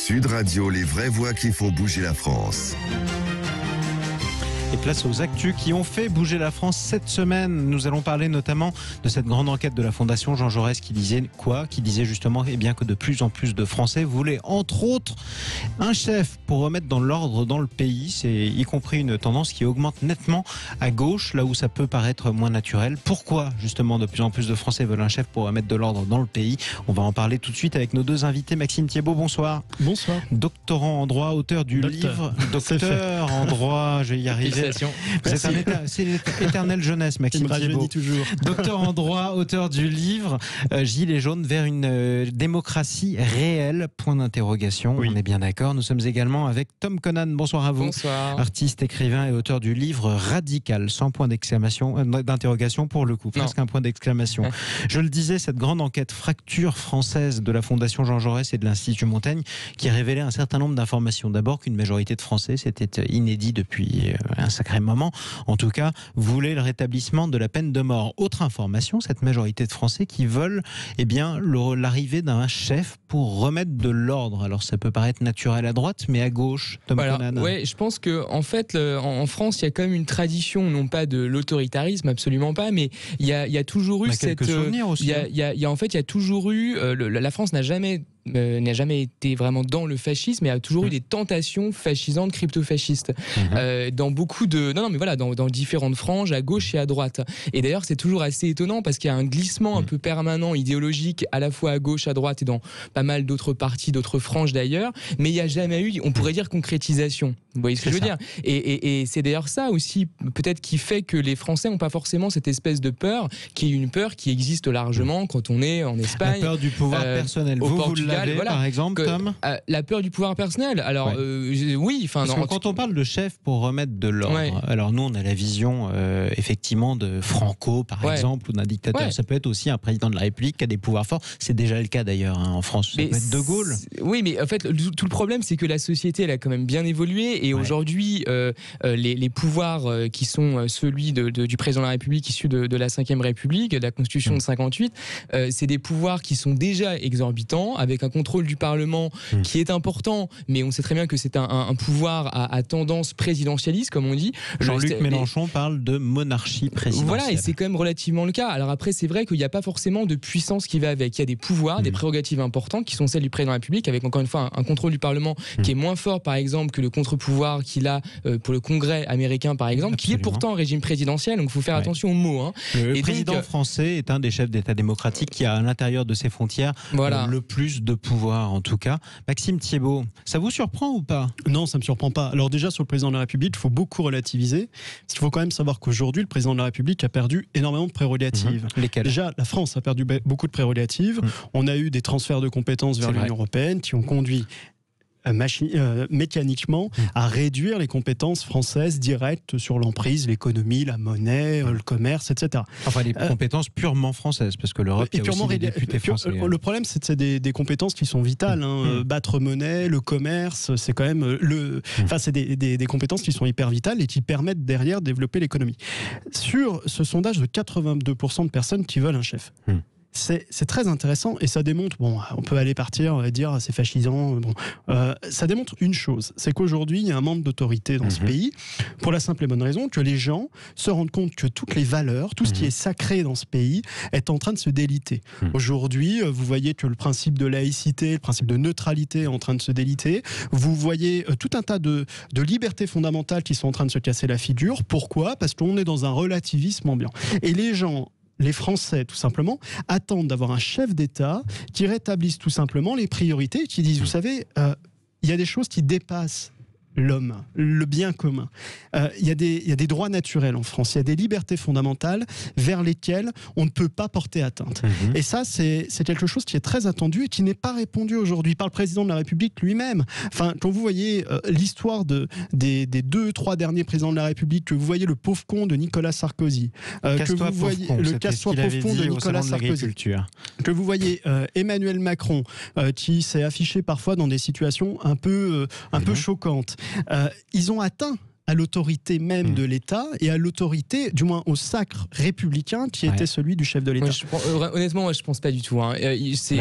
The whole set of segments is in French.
Sud Radio, les vraies voix qui font bouger la France. Et place aux actus qui ont fait bouger la France cette semaine. Nous allons parler notamment de cette grande enquête de la Fondation Jean Jaurès qui disait quoi ? Qui disait justement que de plus en plus de Français voulaient entre autres un chef pour remettre dans l'ordre dans le pays. C'est y compris une tendance qui augmente nettement à gauche, là où ça peut paraître moins naturel. Pourquoi justement de plus en plus de Français veulent un chef pour remettre de l'ordre dans le pays ? On va en parler tout de suite avec nos deux invités. Maxime Thiebaud, bonsoir. Bonsoir. Doctorant en droit, auteur du livre Docteur en droit, je vais y arriver. C'est l'éternelle jeunesse, Maxime Thiebaud. Toujours. Docteur en droit, auteur du livre Gilets jaunes vers une démocratie réelle, point d'interrogation. Oui. On est bien d'accord. Nous sommes également avec Tom Conan. Bonsoir à vous. Bonsoir. Artiste, écrivain et auteur du livre Radical, sans point d'interrogation pour le coup, presque un point d'exclamation. Je le disais, cette grande enquête fracture française de la Fondation Jean Jaurès et de l'Institut Montaigne qui révélait un certain nombre d'informations. D'abord qu'une majorité de Français, c'était inédit depuis un sacré moment, en tout cas, voulait le rétablissement de la peine de mort. Autre information, cette majorité de Français qui veulent l'arrivée d'un chef pour remettre de l'ordre. Alors ça peut paraître naturel à droite, mais à gauche, Tom Conan. Ouais, je pense que en fait, en France, il y a quand même une tradition, non pas de l'autoritarisme, absolument pas, mais il y a toujours eu quelques souvenirs aussi. Il y a toujours eu la France n'a jamais été vraiment dans le fascisme, mais a toujours eu des tentations fascisantes, crypto-fascistes, dans beaucoup de dans différentes franges à gauche et à droite. Et d'ailleurs, c'est toujours assez étonnant parce qu'il y a un glissement un peu permanent idéologique à la fois à gauche, à droite et dans pas mal d'autres partis, d'autres franges d'ailleurs. Mais il n'y a jamais eu, on pourrait dire, concrétisation. Vous voyez ce que je veux dire ? Et c'est d'ailleurs ça aussi, peut-être, qui fait que les Français n'ont pas forcément cette espèce de peur, qui est une peur qui existe largement quand on est en Espagne. La peur du pouvoir personnel. Au Portugal. Par exemple, Tom, la peur du pouvoir personnel. Alors oui, parce que quand on parle de chef pour remettre de l'ordre, alors nous on a la vision effectivement de Franco par exemple, ou d'un dictateur. Ça peut être aussi un président de la République qui a des pouvoirs forts. C'est déjà le cas d'ailleurs en France. Ça peut être De Gaulle. Oui, mais en fait tout le problème c'est que la société elle a quand même bien évolué et aujourd'hui les pouvoirs qui sont celui du président de la République issu de la 5e République, de la Constitution de 58, c'est des pouvoirs qui sont déjà exorbitants avec un contrôle du Parlement qui est important, mais on sait très bien que c'est un pouvoir à tendance présidentialiste, comme on dit. Jean-Luc Mélenchon parle de monarchie présidentielle. Voilà, et c'est quand même relativement le cas. Alors après, c'est vrai qu'il n'y a pas forcément de puissance qui va avec. Il y a des pouvoirs, des prérogatives importantes qui sont celles du président de la République, avec encore une fois un contrôle du Parlement qui est moins fort, par exemple, que le contre-pouvoir qu'il a pour le Congrès américain, par exemple, qui est pourtant un régime présidentiel, donc il faut faire attention aux mots. Le président français est un des chefs d'État démocratique qui a à l'intérieur de ses frontières le plus de pouvoir, en tout cas. Maxime Thiebaud, ça vous surprend ou pas ? Non, ça ne me surprend pas. Alors déjà, sur le président de la République, il faut beaucoup relativiser. Il faut quand même savoir qu'aujourd'hui, le président de la République a perdu énormément de prérogatives. Lesquelles ? Déjà, la France a perdu beaucoup de prérogatives. On a eu des transferts de compétences vers l'Union européenne qui ont conduit mécaniquement à réduire les compétences françaises directes sur l'emprise, l'économie, la monnaie, le commerce, etc. Enfin, les compétences purement françaises, parce que l'Europe, il y a aussi des députés français. Le problème, c'est que c'est des compétences qui sont vitales. Battre monnaie, le commerce, c'est quand même c'est des compétences qui sont hyper vitales et qui permettent derrière de développer l'économie. Sur ce sondage de 82% de personnes qui veulent un chef. C'est très intéressant et ça démontre, on peut aller partir et dire c'est fascisant, ça démontre une chose, c'est qu'aujourd'hui il y a un manque d'autorité dans ce pays, pour la simple et bonne raison que les gens se rendent compte que toutes les valeurs, tout ce qui est sacré dans ce pays est en train de se déliter. Aujourd'hui, vous voyez que le principe de laïcité, le principe de neutralité est en train de se déliter, vous voyez tout un tas de libertés fondamentales qui sont en train de se casser la figure. Pourquoi ? Parce qu'on est dans un relativisme ambiant. Et les Français, tout simplement, attendent d'avoir un chef d'État qui rétablisse tout simplement les priorités, qui disent, vous savez, il y a des choses qui dépassent l'homme, le bien commun. Il y a des droits naturels en France, il y a des libertés fondamentales vers lesquelles on ne peut pas porter atteinte. Et ça, c'est quelque chose qui est très attendu et qui n'est pas répondu aujourd'hui par le président de la République lui-même. Enfin, quand vous voyez l'histoire des 2-3 derniers présidents de la République, que vous voyez le pauvre con de Nicolas Sarkozy, que vous voyez le casse-toi pauvre con de Nicolas Sarkozy, que vous voyez Emmanuel Macron, qui s'est affiché parfois dans des situations un peu choquantes. Ils ont atteint à l'autorité même de l'État et à l'autorité, du moins au sacre républicain qui était celui du chef de l'État. Honnêtement, moi je pense pas du tout. Hein. C'est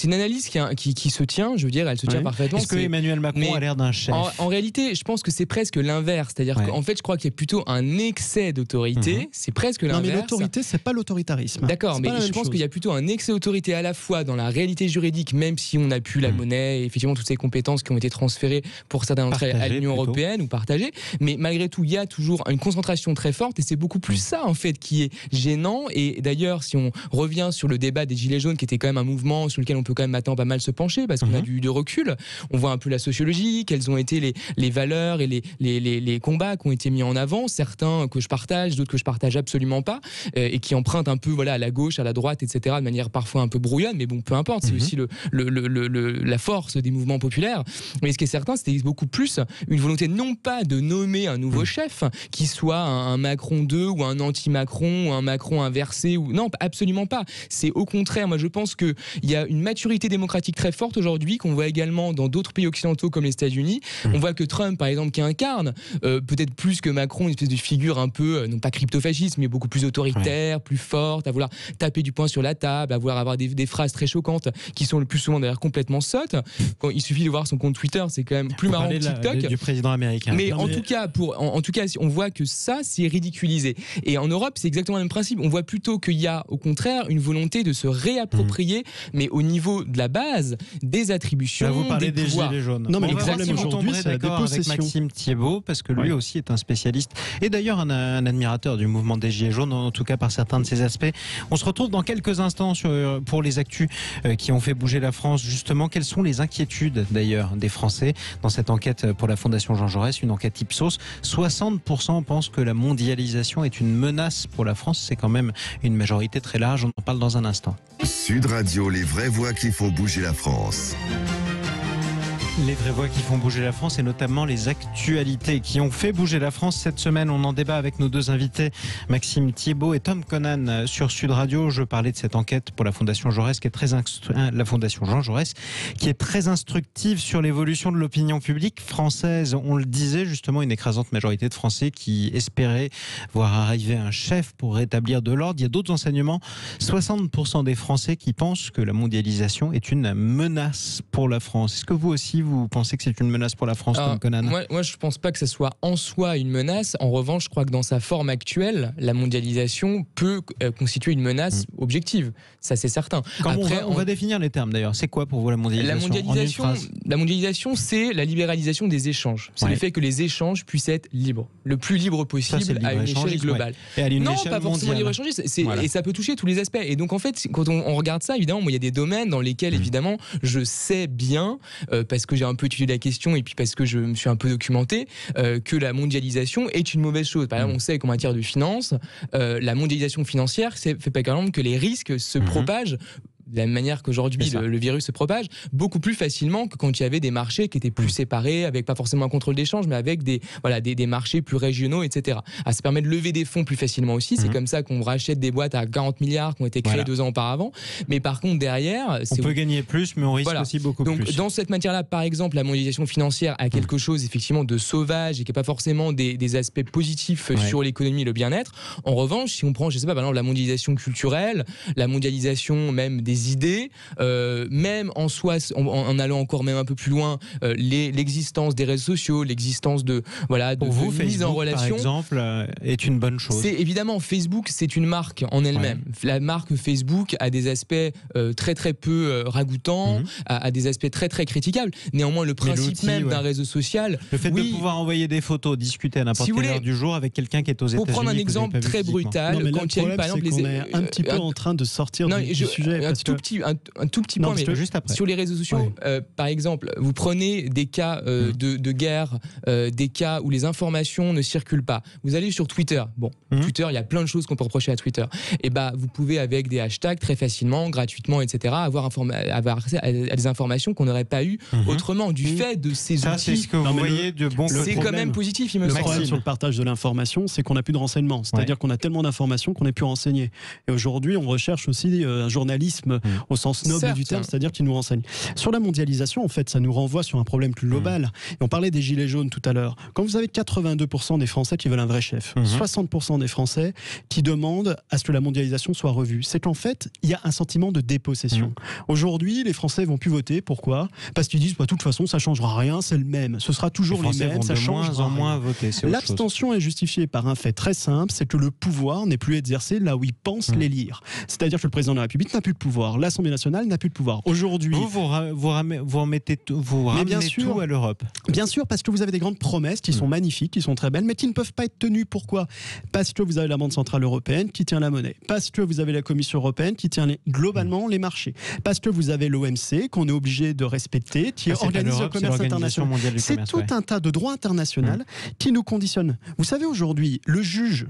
une analyse qui se tient, je veux dire, elle se tient parfaitement. Est-ce que Emmanuel Macron a l'air d'un chef? En réalité, je pense que c'est presque l'inverse. C'est-à-dire qu'en fait, je crois qu'il y a plutôt un excès d'autorité. C'est presque l'inverse. Non, mais l'autorité, c'est pas l'autoritarisme. D'accord, mais je pense qu'il y a plutôt un excès d'autorité à la fois dans la réalité juridique, même si on a pu la monnaie, et effectivement toutes ces compétences qui ont été transférées pour certains d'entre elles à l'Union européenne ou partagées. Mais malgré tout, il y a toujours une concentration très forte et c'est beaucoup plus ça en fait qui est gênant. Et d'ailleurs, si on revient sur le débat des Gilets jaunes, qui était quand même un mouvement sur lequel on peut quand même maintenant pas mal se pencher parce qu'on a du recul, on voit un peu la sociologie, quelles ont été les valeurs et les combats qui ont été mis en avant, certains que je partage, d'autres que je partage absolument pas, et qui empruntent un peu à la gauche, à la droite, etc. de manière parfois un peu brouillonne, mais bon, peu importe, c'est aussi la force des mouvements populaires. Mais ce qui est certain, c'était beaucoup plus une volonté non pas de nommer un nouveau chef qui soit un Macron 2 ou un anti-Macron ou un Macron inversé ou non, absolument pas. C'est au contraire, moi je pense que il y a une maturité démocratique très forte aujourd'hui qu'on voit également dans d'autres pays occidentaux comme les États-Unis. On voit que Trump par exemple qui incarne peut-être plus que Macron une espèce de figure un peu non pas crypto-fasciste mais beaucoup plus autoritaire, plus forte, à vouloir taper du poing sur la table, à vouloir avoir des phrases très choquantes qui sont le plus souvent d'ailleurs complètement sottes. Quand il suffit de voir son compte Twitter, c'est quand même plus marrant que TikTok. Du président américain. Mais en tout cas, on voit que ça, c'est ridiculisé. Et en Europe, c'est exactement le même principe. On voit plutôt qu'il y a, au contraire, une volonté de se réapproprier, mais au niveau de la base, des attributions, là, vous parlez des pouvoirs. Gilets jaunes. Non, mais le problème aujourd'hui, c'est la avec dépossession. Maxime Thiebaud, parce que lui aussi est un spécialiste et d'ailleurs un admirateur du mouvement des Gilets jaunes, en tout cas par certains de ses aspects. On se retrouve dans quelques instants pour les actus qui ont fait bouger la France. Justement, quelles sont les inquiétudes d'ailleurs des Français dans cette enquête pour la Fondation Jean Jaurès, une enquête Ipsos. 60% pensent que la mondialisation est une menace pour la France. C'est quand même une majorité très large. On en parle dans un instant. Sud Radio, les vraies voix qui font bouger la France. Les vraies voix qui font bouger la France et notamment les actualités qui ont fait bouger la France cette semaine. On en débat avec nos deux invités, Maxime Thiebaud et Tom Conan sur Sud Radio. Je parlais de cette enquête pour la Fondation Jaurès, qui est la Fondation Jean Jaurès, qui est très instructive sur l'évolution de l'opinion publique française. On le disait justement, une écrasante majorité de Français qui espéraient voir arriver un chef pour rétablir de l'ordre. Il y a d'autres enseignements. 60% des Français qui pensent que la mondialisation est une menace pour la France. Est-ce que vous aussi, vous pensez que c'est une menace pour la France, Tom Conan? Moi, je ne pense pas que ce soit en soi une menace. En revanche, je crois que dans sa forme actuelle, la mondialisation peut constituer une menace objective. Ça, c'est certain. Après, on va définir les termes d'ailleurs. C'est quoi pour vous la mondialisation? La mondialisation, c'est la libéralisation des échanges. C'est le fait que les échanges puissent être libres, le plus libre possible à une échelle globale. Et à une non, échelle pas forcément mondiale. libre-échangiste. Et ça peut toucher tous les aspects. Et donc, en fait, quand on regarde ça, évidemment, il y a des domaines dans lesquels, évidemment, je sais bien, parce que j'ai un peu étudié la question et puis parce que je me suis un peu documenté, que la mondialisation est une mauvaise chose. Par exemple, on sait qu'en matière de finance, la mondialisation financière fait par exemple que les risques se propagent de la même manière qu'aujourd'hui le virus se propage beaucoup plus facilement que quand il y avait des marchés qui étaient plus séparés, avec pas forcément un contrôle d'échange, mais avec des marchés plus régionaux, etc. Ça permet de lever des fonds plus facilement aussi. C'est comme ça qu'on rachète des boîtes à 40 milliards qui ont été créées 2 ans auparavant. Mais par contre, derrière... on peut gagner plus, mais on risque aussi beaucoup plus. Donc, dans cette matière-là, par exemple, la mondialisation financière a quelque chose, effectivement, de sauvage et qui n'a pas forcément des aspects positifs sur l'économie et le bien-être. En revanche, si on prend, je sais pas, par exemple, la mondialisation culturelle, la mondialisation même des idées, même en soi, en allant encore même un peu plus loin, l'existence des réseaux sociaux, l'existence de vous, mise Facebook, en relation, par exemple, est une bonne chose. C'est évidemment, Facebook, c'est une marque en elle-même. La marque Facebook a des aspects très très peu ragoûtants, a des aspects très très critiquables. Néanmoins, le principe même d'un réseau social, le fait de pouvoir envoyer des photos, discuter à n'importe quelle heure du jour avec quelqu'un qui est aux États-Unis. Pour prendre un exemple très brutal, quand il y a eu par exemple on est un petit peu en train de sortir du sujet. Un tout petit point, mais juste après. Sur les réseaux sociaux, par exemple, vous prenez des cas de guerre, des cas où les informations ne circulent pas. Vous allez sur Twitter. Twitter, il y a plein de choses qu'on peut reprocher à Twitter. Et vous pouvez, avec des hashtags très facilement, gratuitement, etc., avoir accès à des informations qu'on n'aurait pas eues autrement, du fait de ces outils. C'est ce que vous voyez de bon. C'est quand même positif, il me semble. Le problème sur le partage de l'information, c'est qu'on n'a plus de renseignements. C'est-à-dire qu'on a tellement d'informations qu'on n'est plus renseigné. Et aujourd'hui, on recherche aussi un journalisme au sens noble Certes. du terme, c'est-à-dire qu'ils nous renseignent. Sur la mondialisation, en fait, ça nous renvoie sur un problème plus global. Et on parlait des gilets jaunes tout à l'heure. Quand vous avez 82% des Français qui veulent un vrai chef, 60% des Français qui demandent à ce que la mondialisation soit revue, c'est qu'en fait, il y a un sentiment de dépossession. Aujourd'hui, les Français vont plus voter. Pourquoi ? Parce qu'ils disent, de toute façon, ça changera rien, c'est le même. Ce sera toujours les mêmes, ça change de moins en moins voter. L'abstention est justifiée par un fait très simple, c'est que le pouvoir n'est plus exercé là où ils pensent l'élire. C'est-à-dire que le président de la République n'a plus de pouvoir, l'Assemblée nationale n'a plus de pouvoir. Aujourd'hui, vous ramenez tout à l'Europe. Bien sûr, parce que vous avez des grandes promesses qui sont magnifiques, qui sont très belles, mais qui ne peuvent pas être tenues. Pourquoi ? Parce que vous avez la Banque centrale européenne qui tient la monnaie, parce que vous avez la Commission européenne qui tient globalement les marchés, parce que vous avez l'OMC qu'on est obligé de respecter, qui organise le commerce international. C'est tout un tas de droits internationaux qui nous conditionnent. Vous savez, aujourd'hui, le juge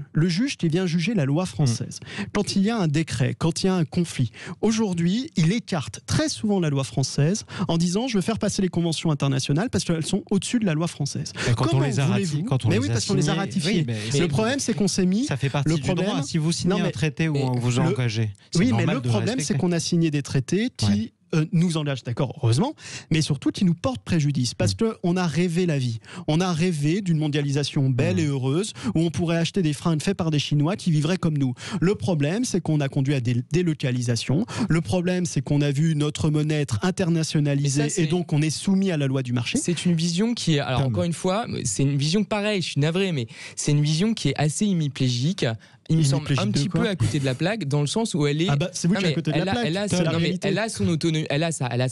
qui vient juger la loi française, quand il y a un décret, quand il y a un conflit, aujourd'hui, il écarte très souvent la loi française en disant je veux faire passer les conventions internationales parce qu'elles sont au-dessus de la loi française. Quand on les a ratifiées. Parce qu'on les a ratifiées. Le problème, c'est qu'on s'est mis. Ça fait partie du droit. Si vous signez un traité où on vous engage. Oui, mais le problème, c'est qu'on a signé des traités qui nous engage, d'accord, heureusement, mais surtout qui nous porte préjudice, parce qu'on a rêvé la vie. On a rêvé d'une mondialisation belle et heureuse, où on pourrait acheter des fringues faites par des Chinois qui vivraient comme nous. Le problème, c'est qu'on a conduit à des délocalisations. Le problème, c'est qu'on a vu notre monnaie être internationalisée, et donc on est soumis à la loi du marché. C'est une vision qui est, alors encore une fois, c'est une vision pareille, je suis navré, mais c'est une vision qui est assez hémiplégique. Il me semble un petit peu à côté de la plaque, dans le sens où elle est. C'est vous qui êtes à côté de la plaque. Elle a son autonomie.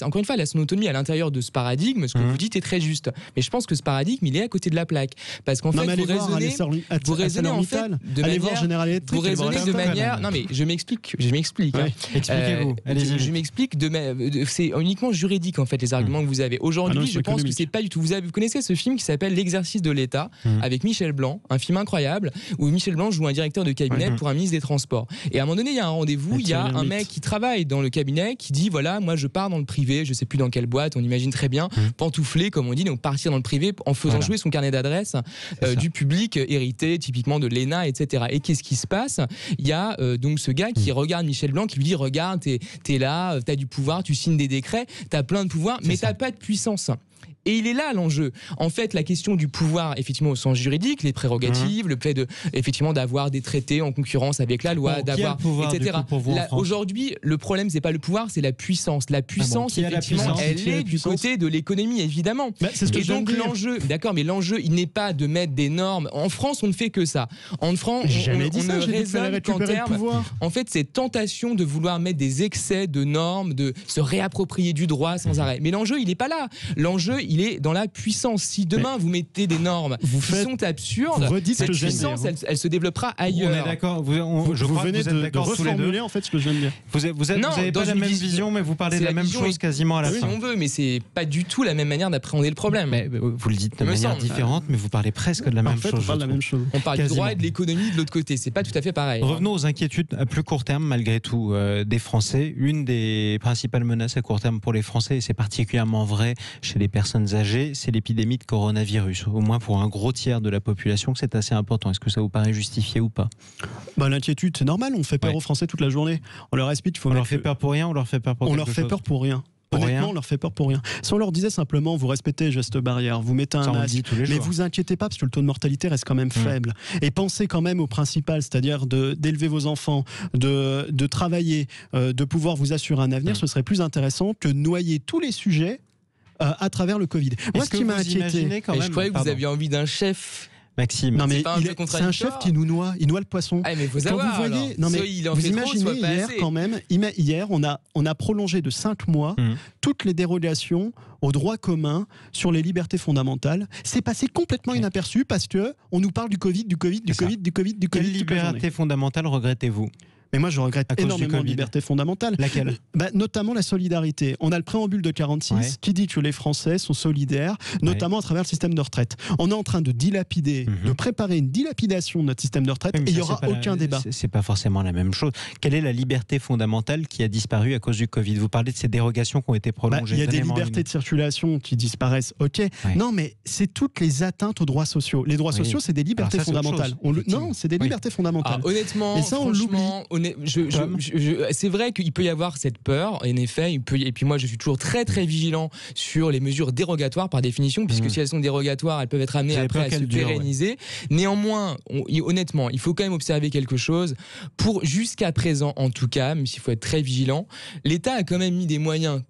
Encore une fois, elle a son autonomie à l'intérieur de ce paradigme. Ce que vous dites est très juste. Mais je pense que ce paradigme, il est à côté de la plaque, parce qu'en fait, vous raisonnez en fait de manière. Non, mais je m'explique. Expliquez-vous. Je m'explique. C'est uniquement juridique en fait les arguments que vous avez. Aujourd'hui, je pense que c'est pas du tout. Vous connaissez ce film qui s'appelle L'Exercice de l'État avec Michel Blanc, un film incroyable où Michel Blanc joue un directeur de cabinet pour un ministre des Transports. Et à un moment donné, il y a un rendez-vous, il y a un mec qui travaille dans le cabinet qui dit voilà, moi je pars dans le privé, je sais plus dans quelle boîte, on imagine très bien, pantoufler comme on dit, donc partir dans le privé en faisant jouer son carnet d'adresse du public hérité typiquement de l'ENA, etc. Et qu'est-ce qui se passe ? Il y a donc ce gars qui regarde Michel Blanc, qui lui dit regarde, t'es là, t'as du pouvoir, tu signes des décrets, t'as plein de pouvoir, mais t'as pas de puissance. Et il est là l'enjeu. En fait, la question du pouvoir, effectivement, au sens juridique, les prérogatives, le fait effectivement d'avoir des traités en concurrence avec la loi, d'avoir, etc. Aujourd'hui, le problème, c'est pas le pouvoir, c'est la puissance. La puissance, effectivement, elle est du côté de l'économie, évidemment. Et donc l'enjeu, d'accord, mais l'enjeu, il n'est pas de mettre des normes. En France, on ne fait que ça. En France, on ne raisonne qu'en termes. En fait, cette tentation de vouloir mettre des excès de normes, de se réapproprier du droit sans arrêt. Mais l'enjeu, il n'est pas là. L'enjeu, il est dans la puissance. Si demain vous mettez des normes qui sont absurdes, cette puissance, elle se développera ailleurs. On est d'accord. Je venez de reformuler en fait ce que je viens de dire. Vous n'avez pas la même vision, mais vous parlez de la même chose quasiment à la fin. Si on veut, mais c'est pas du tout la même manière d'appréhender le problème. Mais vous le dites de manière différente, mais vous parlez presque de la même chose. On parle de la même chose. On parle du droit et de l'économie de l'autre côté. C'est pas tout à fait pareil. Revenons aux inquiétudes à plus court terme, malgré tout, des Français. Une des principales menaces à court terme pour les Français, et c'est particulièrement vrai chez les personnes âgées, c'est l'épidémie de coronavirus. Au moins pour un gros tiers de la population, c'est assez important. Est-ce que ça vous paraît justifié ou pas ? L'inquiétude, c'est normal. On fait peur aux Français toute la journée. On leur explique. On leur fait peur pour rien, on leur fait peur pour quelque chose. On leur fait peur pour rien. Honnêtement, on leur fait peur pour rien. Si on leur disait simplement, vous respectez les gestes barrières, vous mettez un masque, mais vous inquiétez pas parce que le taux de mortalité reste quand même faible. Et pensez quand même au principal, c'est-à-dire d'élever vos enfants, de travailler, de pouvoir vous assurer un avenir. Ce serait plus intéressant que de noyer tous les sujets à travers le Covid. Moi, ce qui m'a inquiété, je croyais que vous aviez envie d'un chef. Maxime, non mais c'est un chef qui nous noie, il noie le poisson. Ah, mais faut savoir, quand vous voyez, non mais vous imaginez hier quand même, hier on a prolongé de 5 mois toutes les dérogations au droit commun sur les libertés fondamentales. C'est passé complètement inaperçu parce que on nous parle du Covid. Quelle liberté fondamentale regrettez-vous ? Mais moi, je regrette énormément de liberté fondamentale. Laquelle ? Notamment la solidarité. On a le préambule de 46 qui dit que les Français sont solidaires, notamment à travers le système de retraite. On est en train de dilapider, de préparer une dilapidation de notre système de retraite et il n'y aura aucun débat. C'est pas forcément la même chose. Quelle est la liberté fondamentale qui a disparu à cause du Covid ? Vous parlez de ces dérogations qui ont été prolongées. Il y a des libertés de circulation qui disparaissent, Non, mais c'est toutes les atteintes aux droits sociaux. Les droits sociaux, c'est des libertés fondamentales. Non, c'est des libertés fondamentales. Honnêtement, c'est vrai qu'il peut y avoir cette peur, en effet. Et puis moi, je suis toujours très très vigilant sur les mesures dérogatoires par définition, puisque si elles sont dérogatoires, elles peuvent être amenées après à se pérenniser. Néanmoins, honnêtement, il faut quand même observer quelque chose. Jusqu'à présent, en tout cas, même s'il faut être très vigilant, l'État a quand même mis des moyens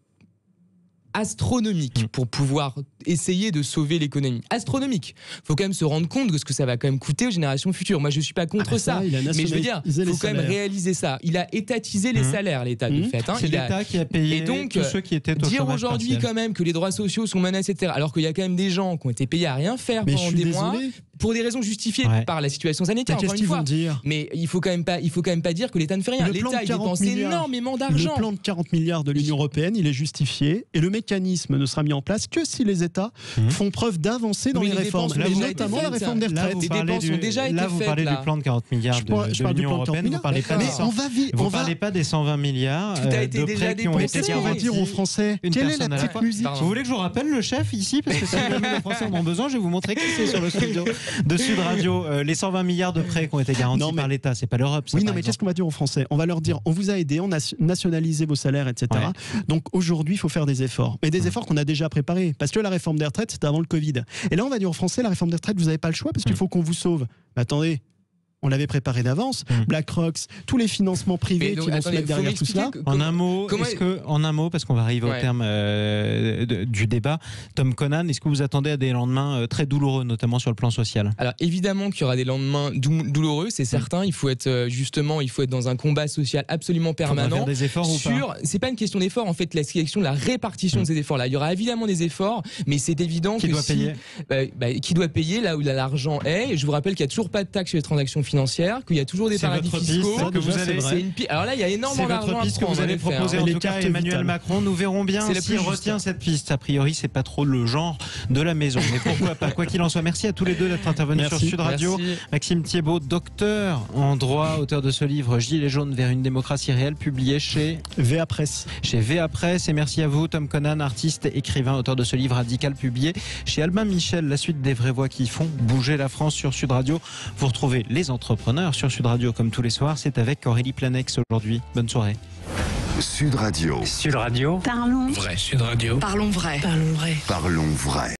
astronomique pour pouvoir essayer de sauver l'économie. Astronomique. Il faut quand même se rendre compte de ce que ça va quand même coûter aux générations futures. Moi, je ne suis pas contre ça. Mais je veux dire, il faut quand même réaliser ça. Il a étatisé les salaires, l'État, de fait. C'est l'État qui a payé et donc, tous ceux qui étaient au dire chômage aujourd'hui partiel. quand même que les droits sociaux sont menacés, etc., alors qu'il y a quand même des gens qui ont été payés à rien faire pendant des mois, pour des raisons justifiées par la situation sanitaire, encore une fois. Mais il faut quand même pas dire que l'État ne fait rien. L'État, il dépense énormément d'argent. Le plan de 40 milliards de l'Union européenne, il est justifié, et le mécanisme ne sera mis en place que si les États font preuve d'avancée dans les réformes, notamment la réforme des retraites. Les dépenses ont déjà été faites. Là, vous parlez du plan de 40 milliards de l'Union européenne. Vous ne parlez pas des 120 milliards de prêts qui ont été garantis. On va dire aux Français, quelle est la petite musique? Vous voulez que je vous rappelle le chef ici? Parce que si jamais les Français en ont besoin, je vais vous montrer qui c'est sur le studio de Sud Radio. Les 120 milliards de prêts qui ont été garantis par l'État, c'est pas l'Europe. Oui, non, mais qu'est-ce qu'on va dire aux Français? On va leur dire, on vous a aidé, on a nationalisé vos salaires, etc. Donc aujourd'hui, il faut faire des efforts. Mais des efforts qu'on a déjà préparés. Parce que la réforme des retraites, c'était avant le Covid. Et là, on va dire aux Français, la réforme des retraites, vous n'avez pas le choix parce qu'il faut qu'on vous sauve. Mais attendez. On l'avait préparé d'avance. BlackRock, tous les financements privés qui vont se mettre derrière tout cela. En un mot, parce qu'on va arriver au terme du débat, Tom Conan, est-ce que vous attendez à des lendemains très douloureux, notamment sur le plan social? Alors évidemment qu'il y aura des lendemains douloureux, c'est certain. Il faut être dans un combat social absolument permanent. Faire des efforts ou pas? C'est pas une question d'efforts, en fait, la question de la répartition de ces efforts-là. Il y aura évidemment des efforts, mais c'est évident qui doit payer là où l'argent est. Et je vous rappelle qu'il n'y a toujours pas de taxe sur les transactions financières, qu'il y a toujours des paradis fiscaux. Alors là, il y a énormément d'argent à prendre. C'est votre piste que vous allez proposer en tout cas à Emmanuel Macron. Nous verrons bien s'il retient cette piste. A priori, c'est pas trop le genre de la maison. Mais pourquoi pas? Quoi qu'il en soit, merci à tous les deux d'être intervenus sur Sud Radio. Merci. Maxime Thiebaud, docteur en droit, auteur de ce livre Gilets jaunes vers une démocratie réelle, publié chez VA Presse. Chez VA Presse. Et merci à vous, Tom Conan, artiste, écrivain, auteur de ce livre Radical, publié chez Albin Michel. La suite des vraies voix qui font bouger la France sur Sud Radio. Vous retrouvez les entrepreneurs sur Sud Radio comme tous les soirs. C'est avec Aurélie Planex aujourd'hui. Bonne soirée. Sud Radio. Sud Radio. Parlons vrai. Sud Radio. Parlons vrai. Parlons vrai. Parlons vrai.